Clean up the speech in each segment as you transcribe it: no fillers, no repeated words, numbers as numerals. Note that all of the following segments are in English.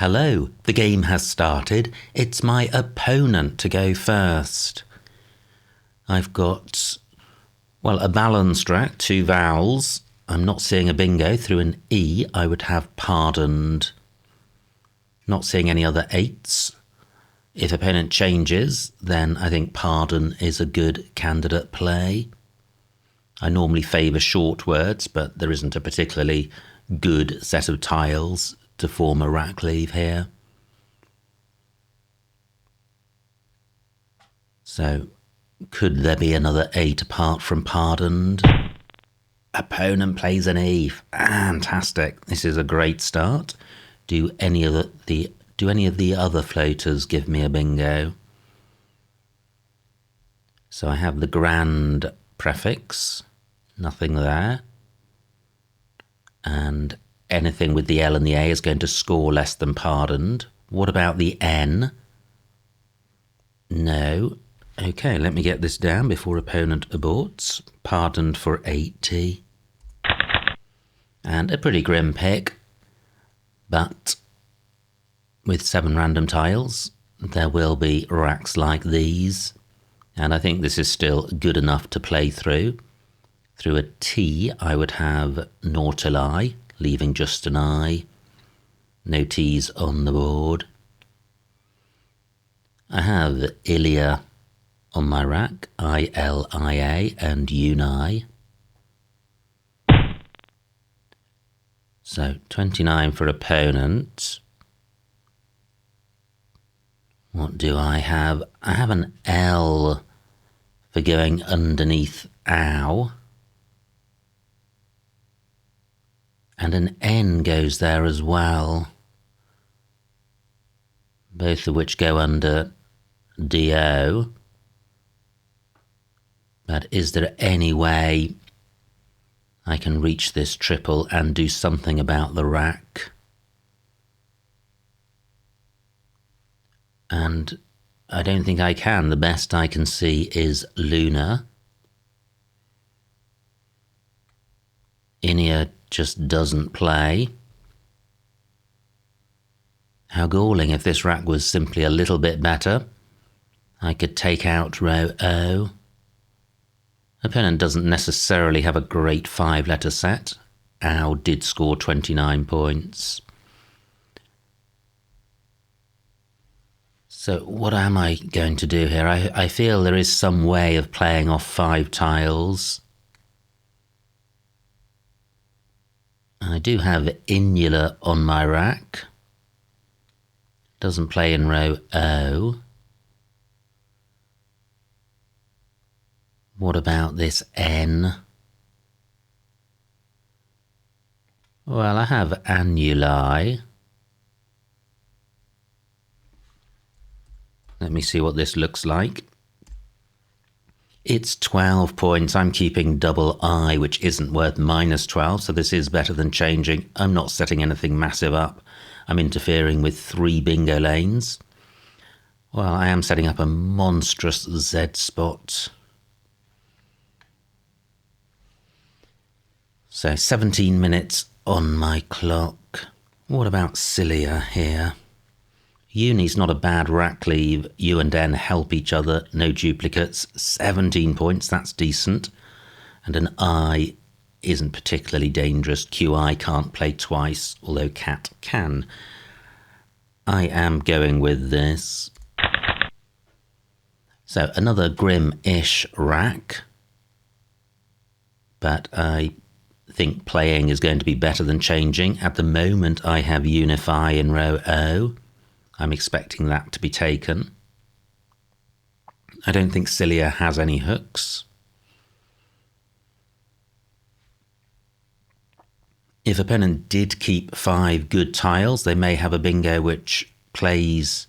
Hello, the game has started. It's my opponent to go first. I've got, a balanced rack, 2 vowels. I'm not seeing a bingo. Through an E, I would have pardoned. Not seeing any other 8s. If opponent changes, then I think pardon is a good candidate play. I normally favour short words, but there isn't a particularly good set of tiles to form a rack leave here. So, could there be another 8 apart from pardoned? Opponent plays an E. Fantastic. This is a great start. Do any of the other floaters give me a bingo? So I have the grand prefix. Nothing there. And anything with the L and the A is going to score less than pardoned. What about the N? No. Okay, let me get this down before opponent aborts. Pardoned for 80. And a pretty grim pick. But with 7 random tiles, there will be racks like these. And I think this is still good enough to play through. Through a T, I would have Nautilai, leaving just an I. No T's on the board. I have Ilia on my rack, I-L-I-A, and Uni. So 29 for opponent. What do I have? I have an L for going underneath ow. And an N goes there as well. Both of which go under DO. But is there any way I can reach this triple and do something about the rack? And I don't think I can. The best I can see is Luna. Inia just doesn't play. How galling if this rack was simply a little bit better. I could take out row O. Opponent doesn't necessarily have a great 5-letter set. Ow did score 29 points. So what am I going to do here? I feel there is some way of playing off 5 tiles. I do have Inula on my rack. Doesn't play in row O. What about this N? Well, I have Annuli. Let me see what this looks like. It's 12 points. I'm keeping double I, which isn't worth -12, so this is better than changing. I'm not setting anything massive up. I'm interfering with 3 bingo lanes. Well, I am setting up a monstrous Z spot. So 17 minutes on my clock. What about Cilia here? Uni's not a bad rack leave. U and N help each other. No duplicates. 17 points, that's decent. And an I isn't particularly dangerous. QI can't play twice, although Cat can. I am going with this. So another grim-ish rack. But I think playing is going to be better than changing. At the moment, I have Unify in row O. I'm expecting that to be taken. I don't think Cilia has any hooks. If opponent did keep 5 good tiles, they may have a bingo which plays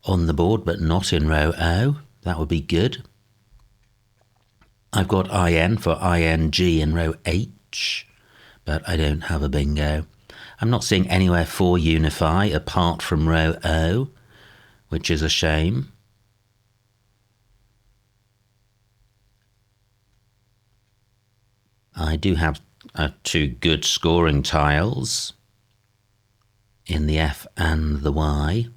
on the board but not in row O. That would be good. I've got IN for ING in row H, but I don't have a bingo. I'm not seeing anywhere for Unify apart from row O, which is a shame. I do have 2 good scoring tiles in the F and the Y.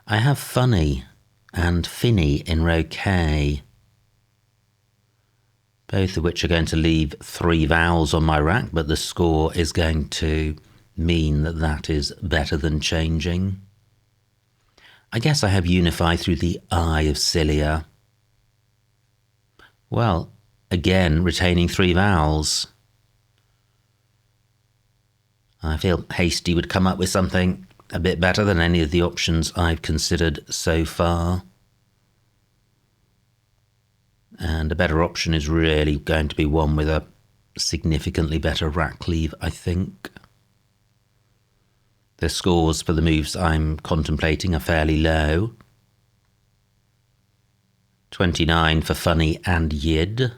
I have funny and finny in row K, both of which are going to leave 3 vowels on my rack, but the score is going to mean that that is better than changing. I guess I have unify through the I of cilia. Well, again, retaining 3 vowels. I feel Hasty would come up with something a bit better than any of the options I've considered so far. And a better option is really going to be one with a significantly better rack cleave, I think. The scores for the moves I'm contemplating are fairly low. 29 for funny and yid.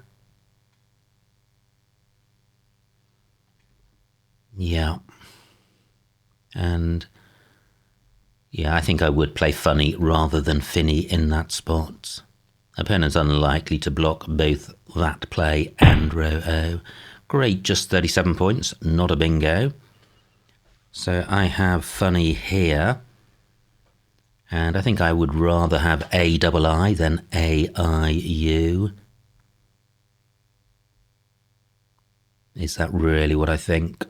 Yeah. And yeah, I think I would play funny rather than finny in that spot. Opponent's unlikely to block both that play and row O. Great, just 37 points, not a bingo. So I have funny here. And I think I would rather have A-double-I than A-I-U. Is that really what I think?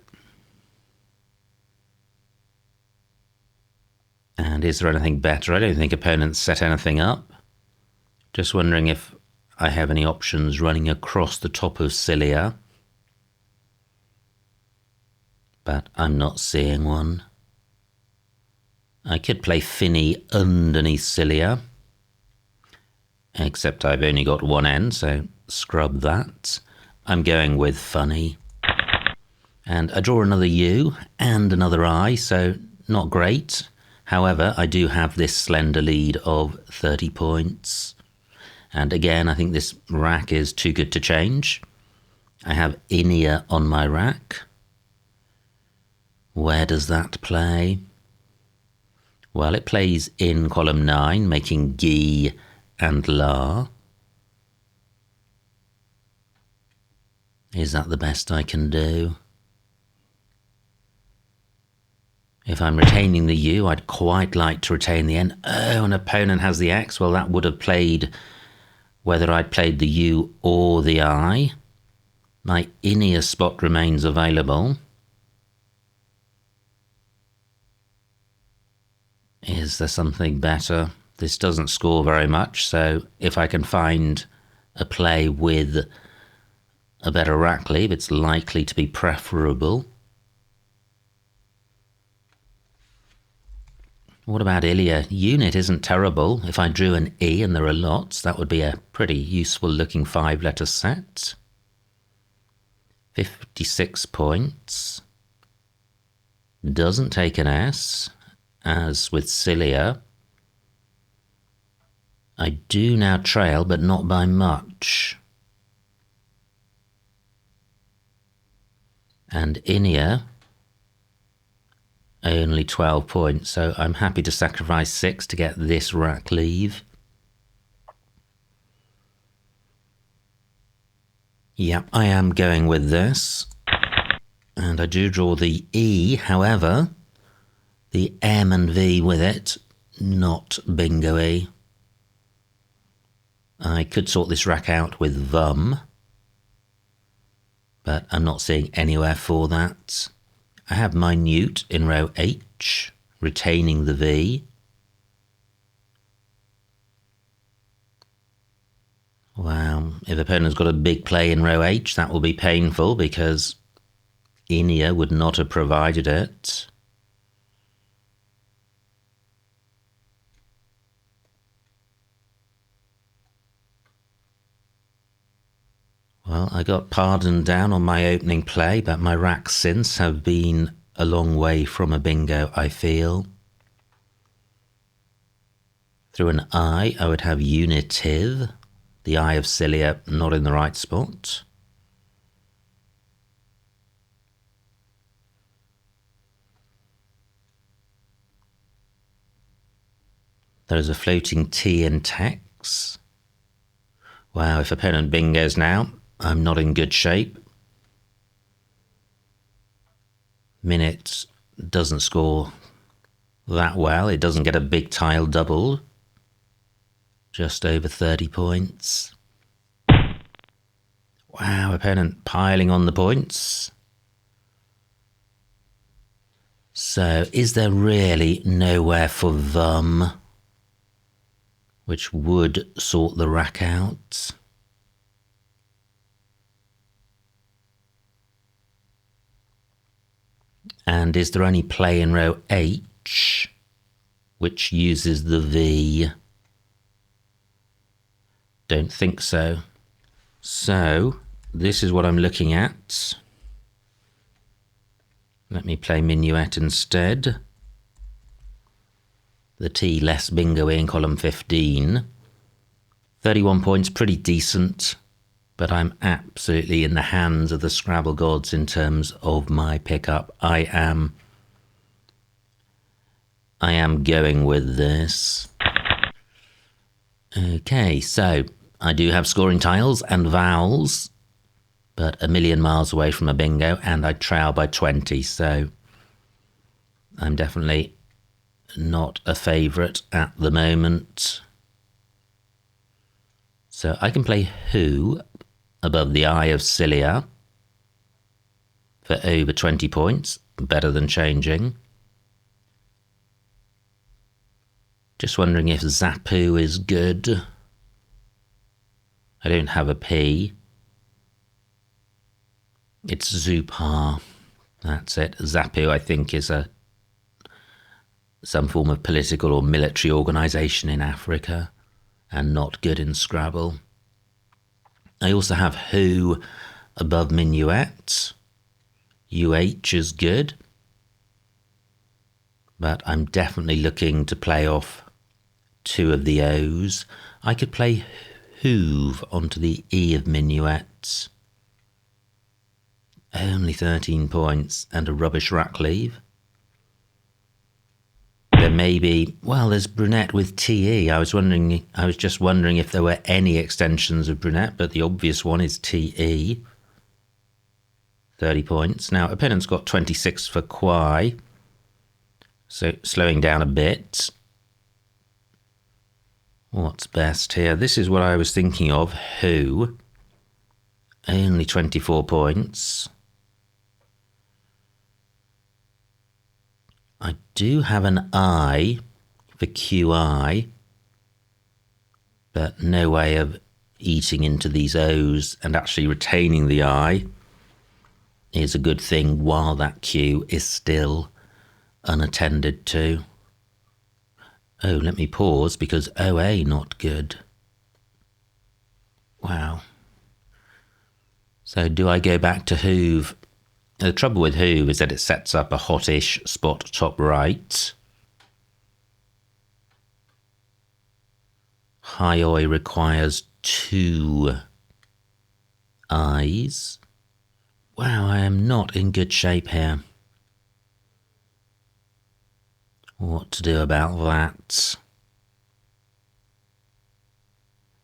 And is there anything better? I don't think opponents set anything up. Just wondering if I have any options running across the top of cilia. But I'm not seeing one. I could play finny underneath cilia, except I've only got one end, so scrub that. I'm going with funny. And I draw another U and another I, so not great. However, I do have this slender lead of 30 points. And again, I think this rack is too good to change. I have Inia on my rack. Where does that play? Well, it plays in column 9, making Gi and La. Is that the best I can do? If I'm retaining the U, I'd quite like to retain the N. Oh, an opponent has the X. Well, that would have played whether I'd played the U or the I. My Inia spot remains available. Is there something better? This doesn't score very much, so if I can find a play with a better rack leave, it's likely to be preferable. What about Ilia? Unit isn't terrible. If I drew an E, and there are lots, that would be a pretty useful looking 5-letter set. 56 points. Doesn't take an S, as with cilia. I do now trail, but not by much. And Inia, only 12 points, so I'm happy to sacrifice 6 to get this rack leave. Yep, I am going with this. And I do draw the E, however, the M and V with it, not bingo-y. I could sort this rack out with VUM, but I'm not seeing anywhere for that. I have minute in row H, retaining the V. Wow, if opponent's got a big play in row H, that will be painful because Inia would not have provided it. Well, I got pardoned down on my opening play, but my racks since have been a long way from a bingo, I feel. Through an I would have unitive. The I of cilia not in the right spot. There's a floating T in text. Wow, if opponent bingos now, I'm not in good shape. Minute doesn't score that well. It doesn't get a big tile doubled. Just over 30 points. Wow, opponent piling on the points. So, is there really nowhere for them, which would sort the rack out? And is there any play in row H, which uses the V? Don't think so. So, this is what I'm looking at. Let me play minuet instead. The T less bingo in column 15. 31 points, pretty decent, but I'm absolutely in the hands of the Scrabble gods in terms of my pickup. I am going with this. Okay, so I do have scoring tiles and vowels, but a million miles away from a bingo, and I trail by 20, so I'm definitely not a favourite at the moment. So I can play who above the eye of Cilia for over 20 points, better than changing. Just wondering if Zapu is good. I don't have a P. It's Zupar. That's it. Zapu, I think, is some form of political or military organisation in Africa and not good in Scrabble. I also have who above minuet. UH is good. But I'm definitely looking to play off two of the O's. I could play hoove onto the E of minuet. Only 13 points and a rubbish rack leave. There may be, well, there's brunette with TE. I was just wondering if there were any extensions of brunette, but the obvious one is TE. 30 points. Now, opponent's got 26 for Kwai. So slowing down a bit. What's best here? This is what I was thinking of. Who? Only 24 points. I do have an I for QI, but no way of eating into these O's and actually retaining the I is a good thing while that Q is still unattended to. Oh, let me pause because OA not good. Wow. So do I go back to Hoove? The trouble with Hoove is that it sets up a hot-ish spot top right. High Oi requires 2 I's. Wow, I am not in good shape here. What to do about that?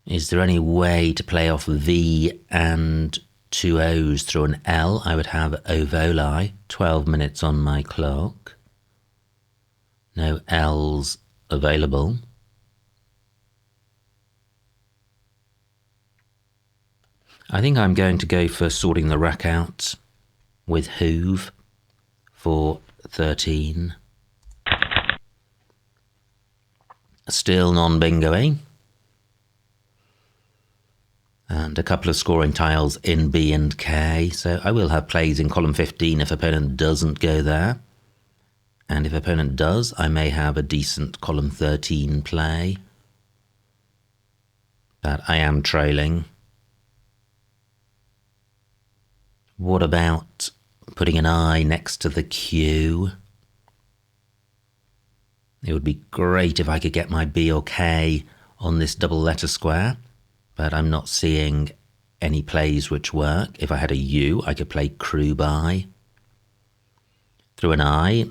Is there any way to play off V and 2 O's through an L? I would have Ovoli, 12 minutes on my clock. No L's available. I think I'm going to go for sorting the rack out with Hoove for 13. Still non-bingoing. And a couple of scoring tiles in B and K. So I will have plays in column 15 if opponent doesn't go there. And if opponent does, I may have a decent column 13 play. But I am trailing. What about putting an I next to the Q? It would be great if I could get my B or K on this double letter square, but I'm not seeing any plays which work. If I had a U, I could play crew by. Through an I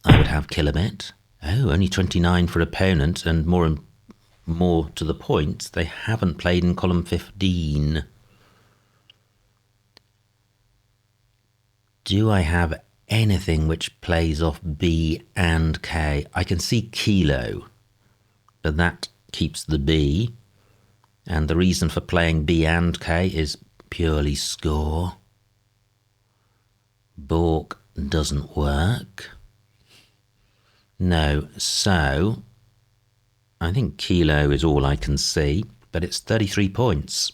would have kilobit. Oh, only 29 for opponent, and more to the point, they haven't played in column 15. Do I have anything which plays off B and K. I can see kilo, but that keeps the B. And the reason for playing B and K is purely score. Balk doesn't work. No, so I think kilo is all I can see, but it's 33 points.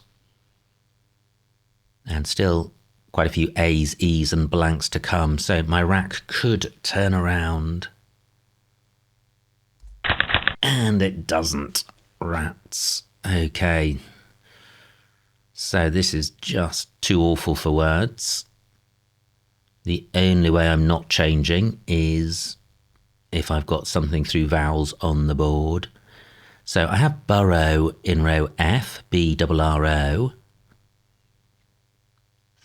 And still quite a few A's, E's and blanks to come, so my rack could turn around. And it doesn't. Rats. Okay. So this is just too awful for words. The only way I'm not changing is if I've got something through vowels on the board. So I have burrow in row F, B-R-R-O.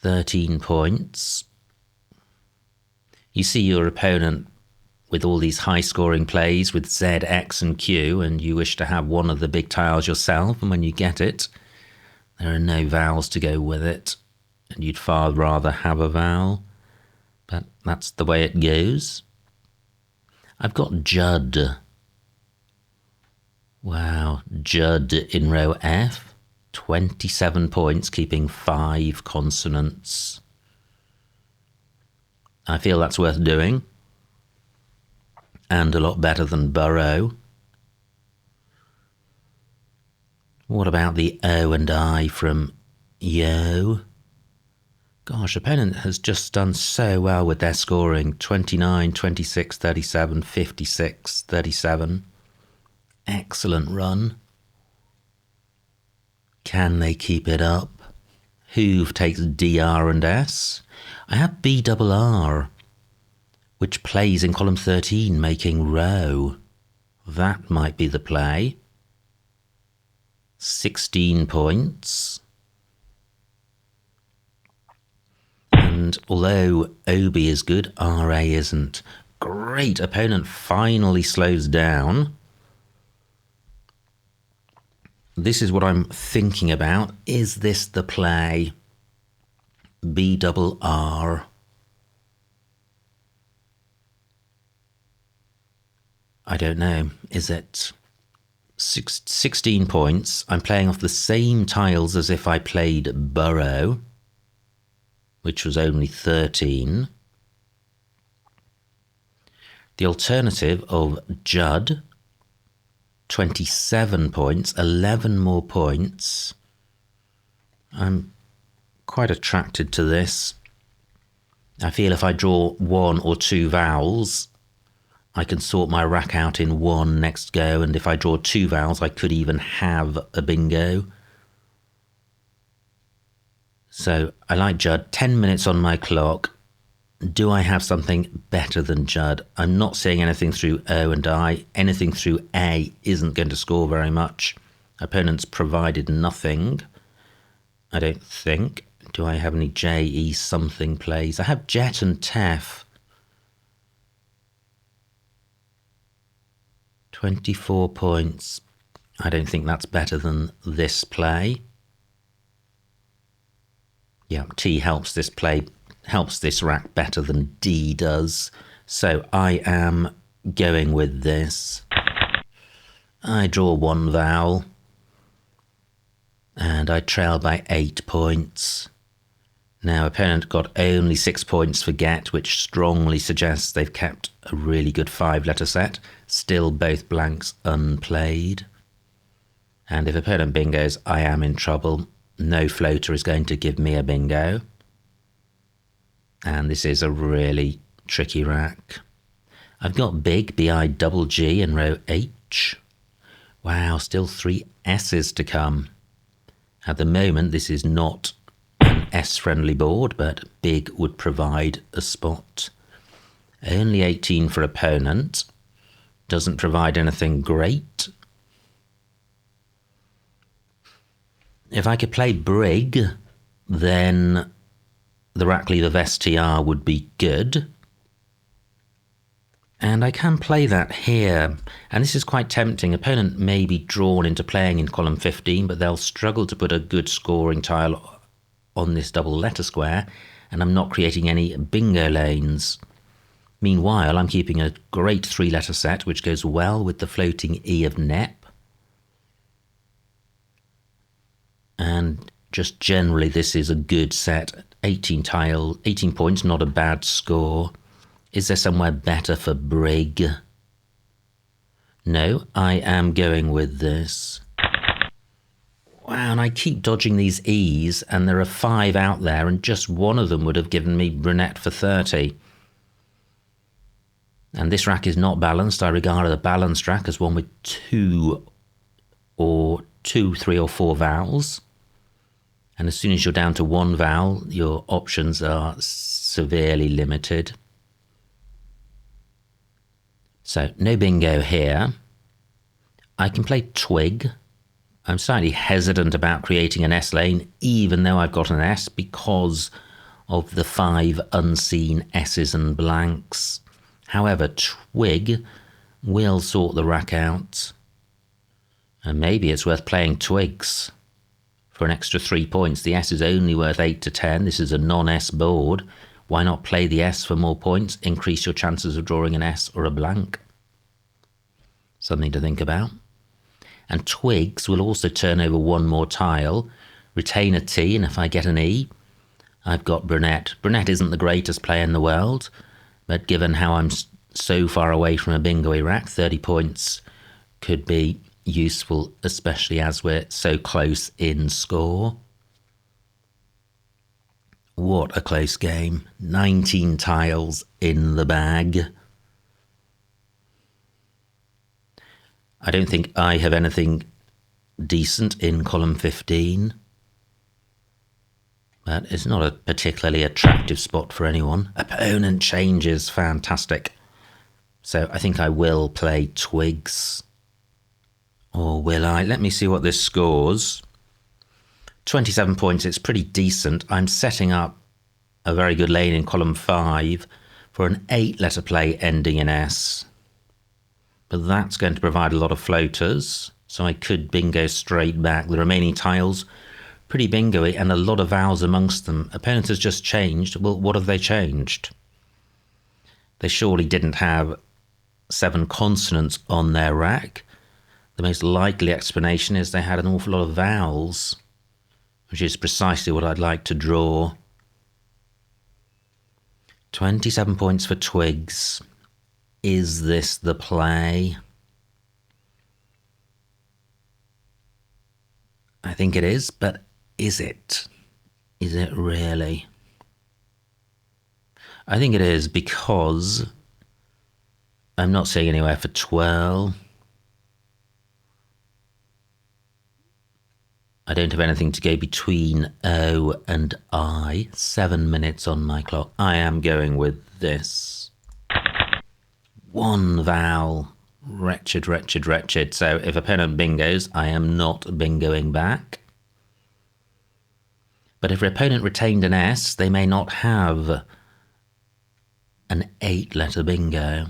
13 points. You see your opponent with all these high-scoring plays with Z, X and Q, and you wish to have one of the big tiles yourself, and when you get it, there are no vowels to go with it, and you'd far rather have a vowel, but that's the way it goes. I've got Judd. Wow, Judd in row F. 27 points, keeping 5 consonants. I feel that's worth doing. And a lot better than burrow. What about the O and I from yo? Gosh, opponent has just done so well with their scoring. 29, 26, 37, 56, 37. Excellent run. Can they keep it up? Hoove takes DR and S. I have BRR, which plays in column 13, making row. That might be the play. 16 points. And although OB is good, RA isn't. Great, opponent finally slows down. This is what I'm thinking about. Is this the play? BRR. I don't know. Is it 16 points? I'm playing off the same tiles as if I played burrow, which was only 13. The alternative of Judd, 27 points, 11 more points. I'm quite attracted to this. I feel if I draw 1 or 2 vowels, I can sort my rack out in one next go, and if I draw 2 vowels, I could even have a bingo. So I like Judd. 10 minutes on my clock. Do I have something better than Judd? I'm not seeing anything through O and I. Anything through A isn't going to score very much. Opponents provided nothing, I don't think. Do I have any J, E something plays? I have Jet and Tef. 24 points. I don't think that's better than this play. Yeah, T helps this play, helps this rack better than D does. So I am going with this. I draw 1 vowel. And I trail by 8 points. Now, opponent got only 6 points for get, which strongly suggests they've kept a really good 5-letter set. Still both blanks unplayed. And if opponent bingos, I am in trouble. No floater is going to give me a bingo. And this is a really tricky rack. I've got big, B-I-double-G in row H. Wow, still 3 S's to come. At the moment, this is not an S-friendly board, but big would provide a spot. Only 18 for opponent. Doesn't provide anything great. If I could play brig, then the rack leave of STR would be good. And I can play that here. And this is quite tempting. Opponent may be drawn into playing in column 15, but they'll struggle to put a good scoring tile on this double letter square. And I'm not creating any bingo lanes. Meanwhile, I'm keeping a great 3-letter set, which goes well with the floating E of Nep. And just generally, this is a good set. 18 points, not a bad score. Is there somewhere better for Brig? No, I am going with this. Wow, and I keep dodging these E's, and there are 5 out there, and just one of them would have given me brunette for 30. And this rack is not balanced. I regard a balanced rack as one with 2, 3 or 4 vowels. And as soon as you're down to 1 vowel, your options are severely limited. So no bingo here. I can play twig. I'm slightly hesitant about creating an S lane, even though I've got an S, because of the 5 unseen S's and blanks. However, twig will sort the rack out. And maybe it's worth playing twigs for an extra 3 points. The S is only worth 8 to 10. This is a non-S board. Why not play the S for more points? Increase your chances of drawing an S or a blank. Something to think about. And twigs will also turn over 1 more tile, retain a T, and if I get an E, I've got brunette. Brunette isn't the greatest player in the world, but given how I'm so far away from a bingo rack, 30 points could be useful, especially as we're so close in score. What a close game. 19 tiles in the bag. I don't think I have anything decent in column 15. But it's not a particularly attractive spot for anyone. Opponent changes, fantastic. So I think I will play twigs. Or will I? Let me see what this scores. 27 points, it's pretty decent. I'm setting up a very good lane in column 5 for an 8-letter play ending in S. But that's going to provide a lot of floaters, so I could bingo straight back. The remaining tiles, pretty bingo-y, and a lot of vowels amongst them. Opponent has just changed. Well, what have they changed? They surely didn't have 7 consonants on their rack. The most likely explanation is they had an awful lot of vowels, which is precisely what I'd like to draw. 27 points for twigs. Is this the play? I think it is, but is it? Is it really? I think it is, because I'm not seeing anywhere for twirl. I don't have anything to go between O and I. 7 minutes on my clock. I am going with this. 1 vowel. Wretched, wretched, wretched. So if opponent bingos, I am not bingoing back. But if your opponent retained an S, they may not have an 8-letter bingo.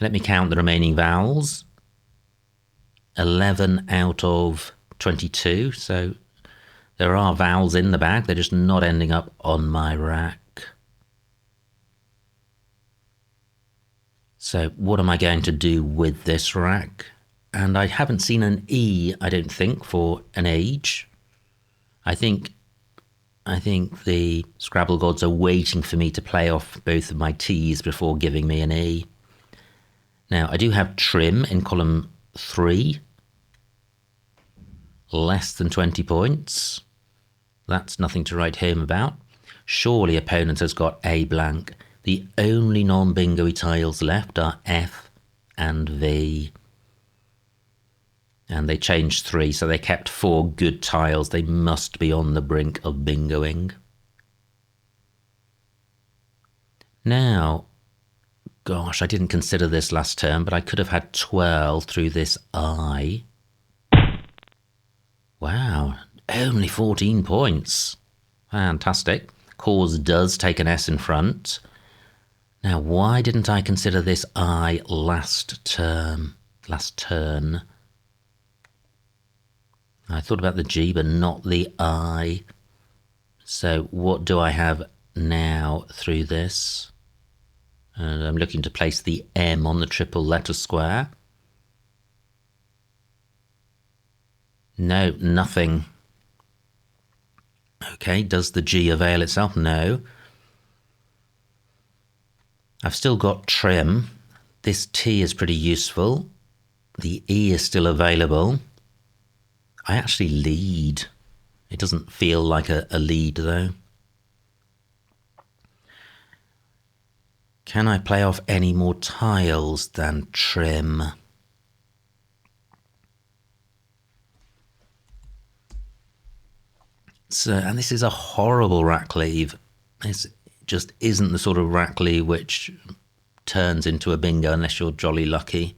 Let me count the remaining vowels. 11 out of 22. So there are vowels in the bag. They're just not ending up on my rack. So what am I going to do with this rack? And I haven't seen an E, I don't think, for an age. I think the Scrabble gods are waiting for me to play off both of my T's before giving me an E. Now, I do have trim in column 3. Less than 20 points. That's nothing to write home about. Surely opponent has got a blank. The only non-bingo-y tiles left are F and V. And they changed 3, so they kept 4 good tiles. They must be on the brink of bingoing. Now, gosh, I didn't consider this last term, but I could have had twirl through this I. Wow, only 14 points. Fantastic. Cause does take an S in front. Now, why didn't I consider this I last turn? I thought about the G, but not the I. So what do I have now through this? And I'm looking to place the M on the triple letter square. No, nothing. Okay, does the G avail itself? No. I've still got trim. This T is pretty useful. The E is still available. I actually lead. It doesn't feel like a lead though. Can I play off any more tiles than trim? So, and this is a horrible rack leave. This just isn't the sort of rack leave which turns into a bingo unless you're jolly lucky.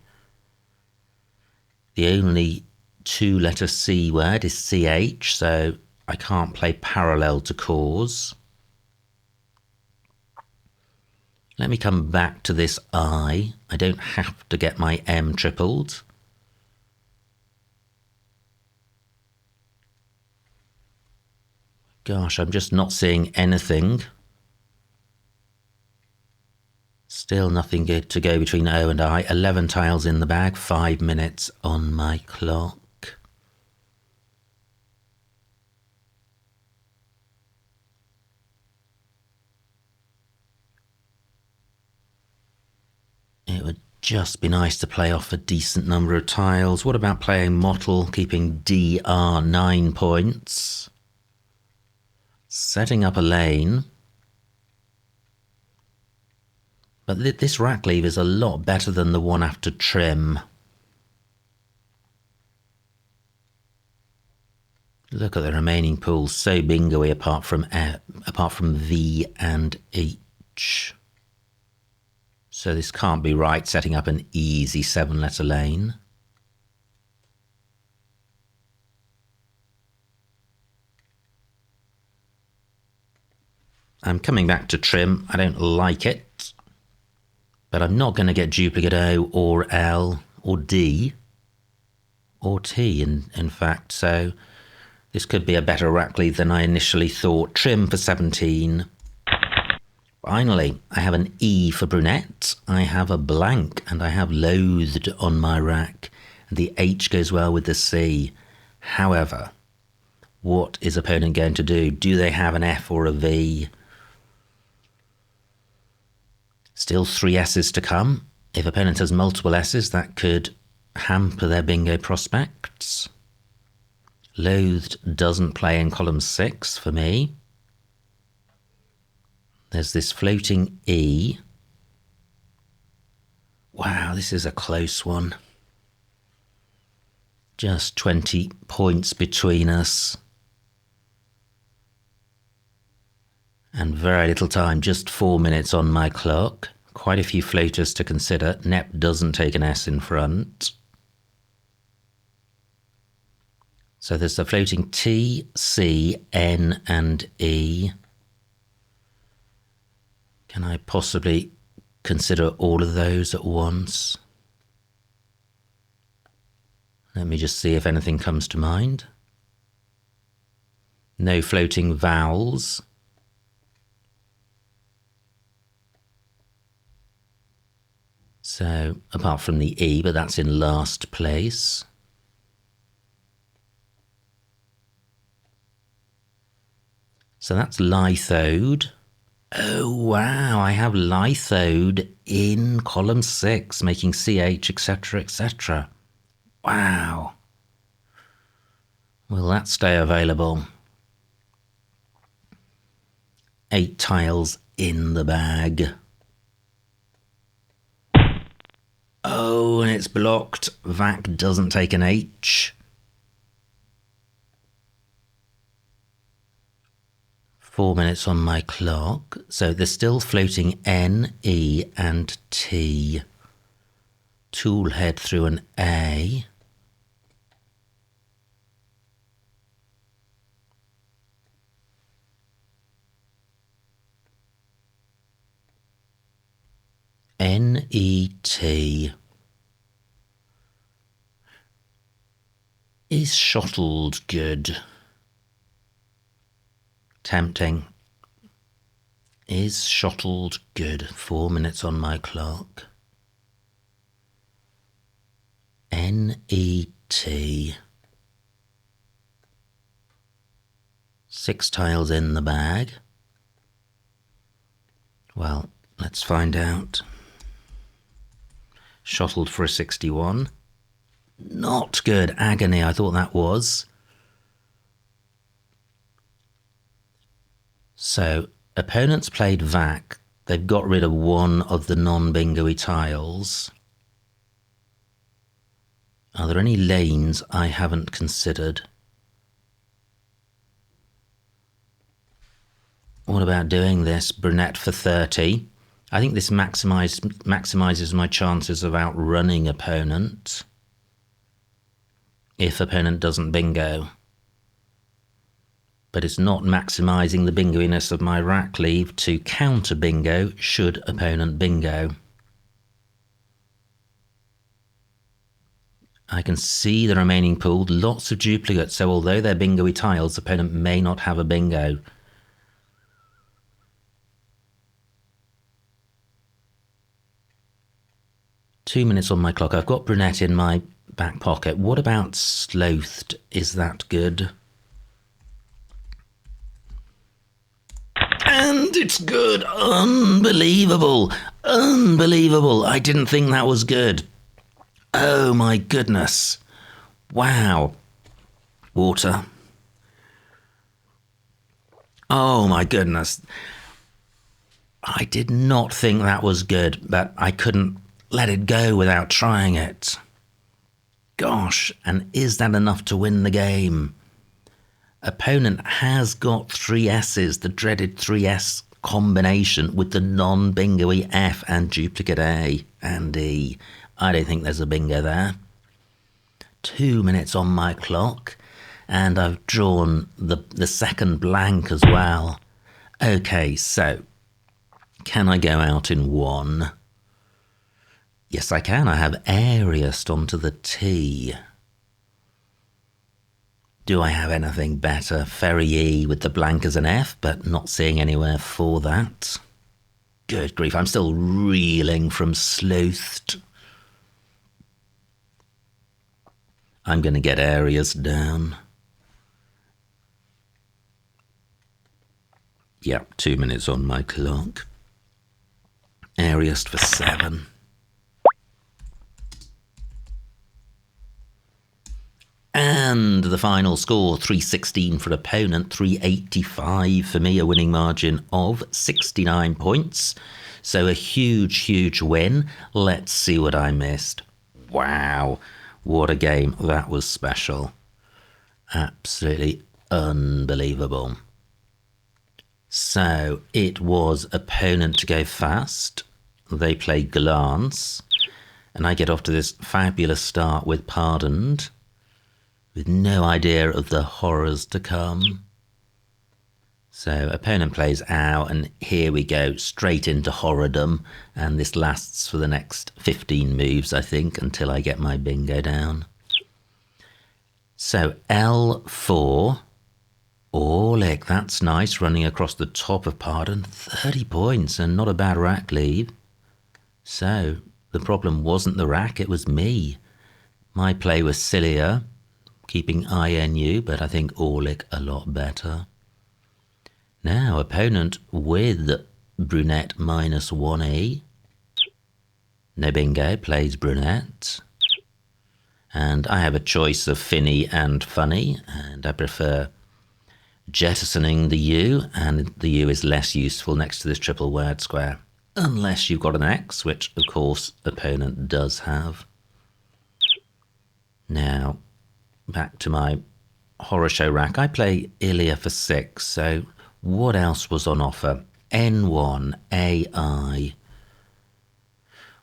The only two-letter C word is CH, so I can't play parallel to cause. Let me come back to this I. I don't have to get my M tripled. Gosh, I'm just not seeing anything. Still nothing good to go between O and I. 11 tiles in the bag, 5 minutes on my clock. It would just be nice to play off a decent number of tiles. What about playing mottle, keeping DR 9 points? Setting up a lane. But this rack leave is a lot better than the one after trim. Look at the remaining pools, so bingo-y apart from V and H. So this can't be right, setting up an easy 7-letter lane. I'm coming back to trim. I don't like it. But I'm not going to get duplicate O or L or D or T, in fact. So this could be a better rack leave than I initially thought. Trim for 17. Finally, I have an E for brunette, I have a blank, and I have loathed on my rack. The H goes well with the C. However, what is opponent going to do? Do they have an F or a V? Still 3 S's to come. If opponent has multiple S's, that could hamper their bingo prospects. Loathed doesn't play in column 6 for me. There's this floating E. Wow, this is a close one. Just 20 points between us. And very little time, just 4 minutes on my clock. Quite a few floaters to consider. Nep doesn't take an S in front. So there's the floating T, C, N and E. Can I possibly consider all of those at once? Let me just see if anything comes to mind. No floating vowels. So, apart from the E, but that's in last place. So that's lithode. Oh, wow, I have lithode in column 6, making CH, etc., etc. Wow. Will that stay available? 8 tiles in the bag. Oh, and it's blocked. Vac doesn't take an H. 4 minutes on my clock. So there's still floating N, E and T. Tool head through an A. N-E-T. Is shottled good? Tempting. Is shottled good? 4 minutes on my clock. N-E-T. 6 tiles in the bag. Well, let's find out. Shottled for a 61. Not good. Agony, I thought that was. So, opponents played Vac. They've got rid of one of the non-bingo-y tiles. Are there any lanes I haven't considered? What about doing this? Brunette for 30. I think this maximises my chances of outrunning opponent if opponent doesn't bingo. But it's not maximising the bingoiness of my rack leave to counter bingo should opponent bingo. I can see the remaining pool, lots of duplicates, so although they're bingo-y tiles, opponent may not have a bingo. Two minutes on my clock. I've got brunette in my back pocket. What about slouthed? Is that good? And it's good. Unbelievable. Unbelievable. I didn't think that was good. Oh my goodness. Wow. Water. Oh my goodness. I did not think that was good, but I couldn't let it go without trying it. Gosh, and is that enough to win the game? Opponent has got 3 S's, the dreaded 3S combination with the non-bingo-y F and duplicate A and E. I don't think there's a bingo there. 2 minutes on my clock, and I've drawn the second blank as well. Okay, so can I go out in 1? Yes, I can. I have airiest onto the T. Do I have anything better? Ferry E with the blank as an F, but not seeing anywhere for that. Good grief, I'm still reeling from sleuthed. I'm going to get areas down. Yep, 2 minutes on my clock. Airiest for 7. And the final score, 316 for opponent, 385 for me, a winning margin of 69 points. So a huge, huge win. Let's see what I missed. Wow, what a game. That was special. Absolutely unbelievable. So it was opponent to go fast. They play glance. And I get off to this fabulous start with pardoned, with no idea of the horrors to come. So opponent plays ow, and here we go, straight into horrordom, and this lasts for the next 15 moves, I think, until I get my bingo down. So L4, Orlick, that's nice, running across the top of pardon, 30 points, and not a bad rack lead. So the problem wasn't the rack, it was me. My play was sillier, keeping INU, but I think Orlick a lot better. Now, opponent with brunette minus 1E. No bingo, plays brunette. And I have a choice of finny and funny, and I prefer jettisoning the U, and the U is less useful next to this triple word square, unless you've got an X, which, of course, opponent does have. Now, back to my horror show rack. I play Ilya for 6, so what else was on offer? N1, AI.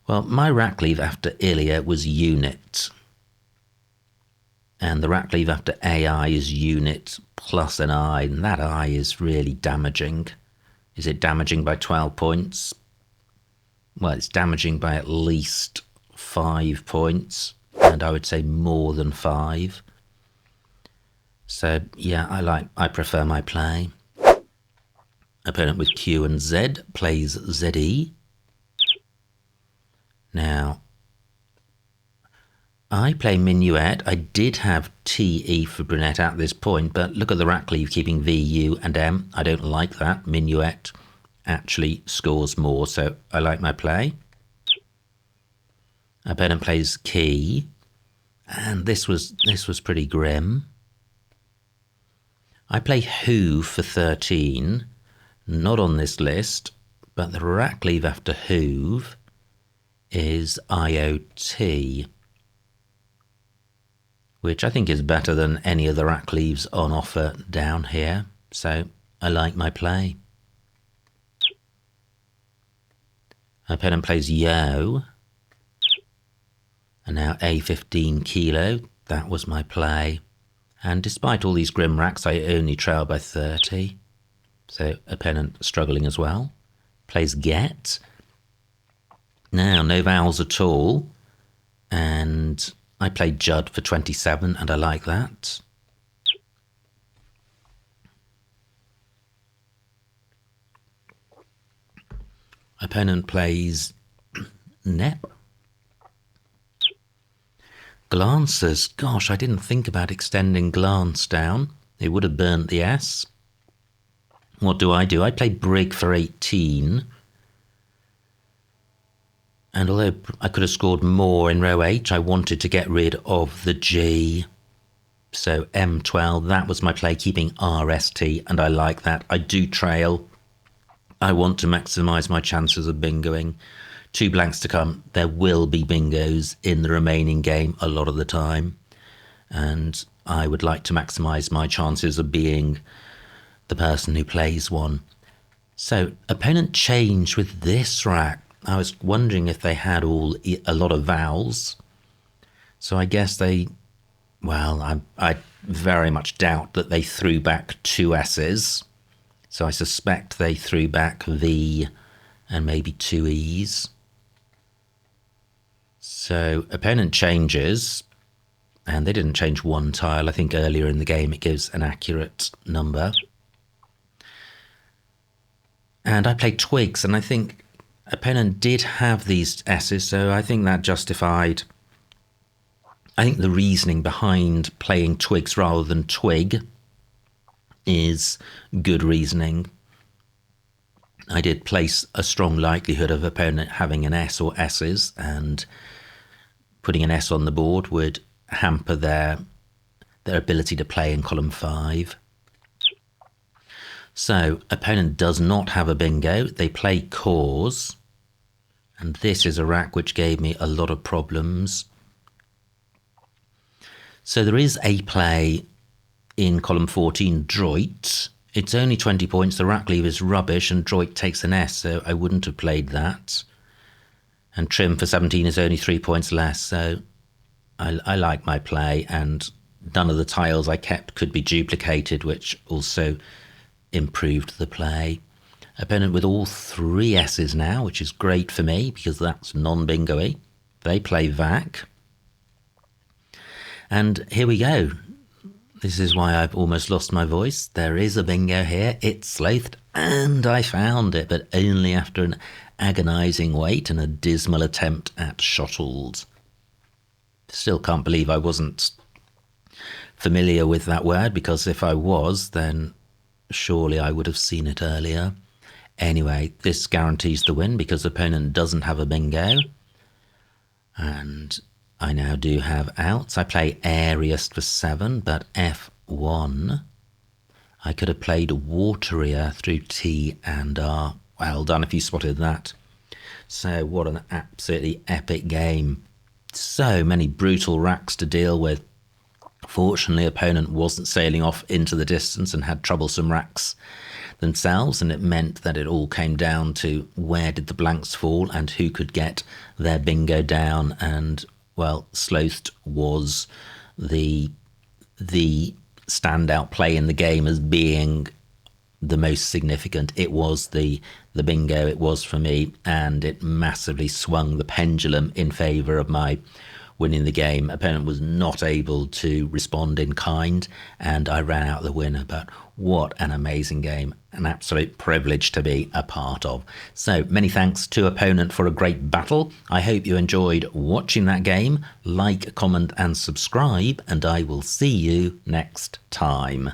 Well, my rack leave after Ilya was unit. And the rack leave after AI is unit plus an I, and that I is really damaging. Is it damaging by 12 points? Well, it's damaging by at least 5 points, and I would say more than 5. So, yeah, I prefer my play. Opponent with Q and Z plays ZE. Now, I play Minuet. I did have TE for Brunette at this point, but look at the rack leave keeping V, U and M. I don't like that. Minuet actually scores more, so I like my play. Opponent plays Key, and this was pretty grim. I play Who for 13, not on this list, but the rack leave after Hoove is IOT, which I think is better than any of the rack leaves on offer down here, so I like my play. Opponent plays Yo, and now A15 Kilo, that was my play. And despite all these grim racks, I only trail by 30. So opponent struggling as well. Plays Get. Now, no vowels at all. And I played Judd for 27, and I like that. Opponent plays Nep. Glances. Gosh, I didn't think about extending glance down. It would have burnt the S. What do? I play Brig for 18. And although I could have scored more in row 8, I wanted to get rid of the G. So M12, that was my play, keeping RST, and I like that. I do trail. I want to maximise my chances of bingoing. 2 blanks to come. There will be bingos in the remaining game a lot of the time. And I would like to maximise my chances of being the person who plays one. So, opponent changed with this rack. I was wondering if they had a lot of vowels. So I guess they, well, I very much doubt that they threw back 2 S's. So I suspect they threw back V and maybe 2 E's. So opponent changes, and they didn't change 1 tile. I think earlier in the game it gives an accurate number. And I played Twigs, and I think opponent did have these S's, so I think that justified. I think the reasoning behind playing Twigs rather than Twig is good reasoning. I did place a strong likelihood of opponent having an S or S's, and putting an S on the board would hamper their ability to play in column 5. So, opponent does not have a bingo. They play Cause, and this is a rack which gave me a lot of problems. So there is a play in column 14, Droit. It's only 20 points. The rack leave is rubbish, and Droit takes an S, so I wouldn't have played that. And Trim for 17 is only 3 points less, so I like my play, and none of the tiles I kept could be duplicated, which also improved the play. Opponent with all 3 S's now, which is great for me because that's non-bingo-y. They play Vac. And here we go. This is why I've almost lost my voice. There is a bingo here. It's Sloth, and I found it, but only after an agonising wait and a dismal attempt at Shottles. Still can't believe I wasn't familiar with that word, because if I was, then surely I would have seen it earlier. Anyway, this guarantees the win because the opponent doesn't have a bingo. And I now do have outs. I play Airiest for 7, but F1. I could have played Waterier through T and R. Well done if you spotted that. So what an absolutely epic game. So many brutal racks to deal with. Fortunately, opponent wasn't sailing off into the distance and had troublesome racks themselves, and it meant that it all came down to where did the blanks fall and who could get their bingo down. And well, Sloth was the standout play in the game as being the most significant. It was the bingo, it was for me, and it massively swung the pendulum in favour of my winning the game. Opponent was not able to respond in kind, and I ran out the winner. But what an amazing game. An absolute privilege to be a part of. So many thanks to opponent for a great battle. I hope you enjoyed watching that game. Like, comment and subscribe, and I will see you next time.